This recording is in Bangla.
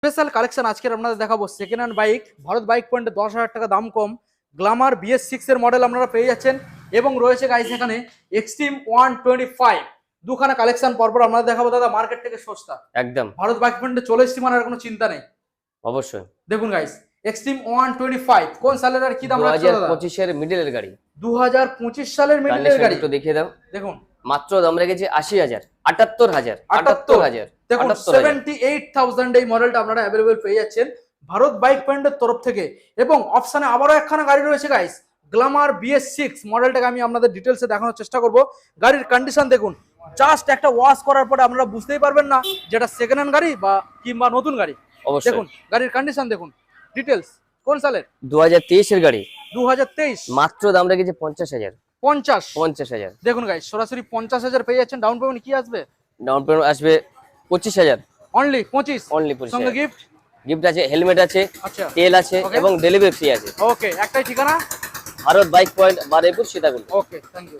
স্পেশাল কালেকশন আজকের আপনাদের দেখাবো second hand bike. Bharat bike পয়েন্টে 10,000 টাকা দাম কম গ্ল্যামার BS6 এর মডেল আপনারা পেয়ে যাচ্ছেন। এবং রয়েছে গাইস এখানে এক্সট্রিম 125 দুখানা কালেকশন পরপর আপনাদের দেখাবো দাদা, মার্কেট থেকে সস্তা একদম। ভারত বাইক পয়েন্টে চলে এসেছি মানে আর কোনো চিন্তা নেই। অবশ্যই দেখুন গাইস এক্সট্রিম 125 কোন সালের আর কি দাম রাখছে দাদা? 2025 এর মিডলের গাড়ি। 2025 সালের মিডলের গাড়ি। একটু দেখিয়ে দাও। দেখুন মাত্র দাম রেখেছে 80,000, 78,000, 78,000। দেখুন 78,000 এই মডেলটা আপনারা अवेलेबल পেয়ে যাচ্ছেন ভারত বাইক পয়েন্টের তরফ থেকে। এবং অপশনে আবারও একখানা গাড়ি রয়েছে গাইস, গ্ল্যামার BS6 মডেলটাকে আমি আপনাদের ডিটেলসে দেখানোর চেষ্টা করব। গাড়ির কন্ডিশন দেখুন, জাস্ট একটা ওয়াশ করার পরে আপনারা বুঝতেই পারবেন না যেটা সেকেন্ড হ্যান্ড গাড়ি বা কিংবা নতুন গাড়ি। অবশ্যই দেখুন গাড়ির কন্ডিশন দেখুন, ডিটেলস কোন সালের? 2023 এর গাড়ি। 2023। মাত্র দাম রেখেছে 50,000। 50,000 দেখুন গাইস সরাসরি 50,000 পেয়ে যাচ্ছেন। ডাউন পেমেন্ট কি আসবে? ডাউন পেমেন্ট আসবে 25,000। অনলি 25? অনলি 25। সঙ্গে গিফট? গিফট আছে, হেলমেট আছে, আচ্ছা তেল আছে এবং ডেলিভারি ফ্রি আছে। ওকে, একটাই ঠিকানা Bharat bike point, Baruipur, Sitakunda. Okay, thank you.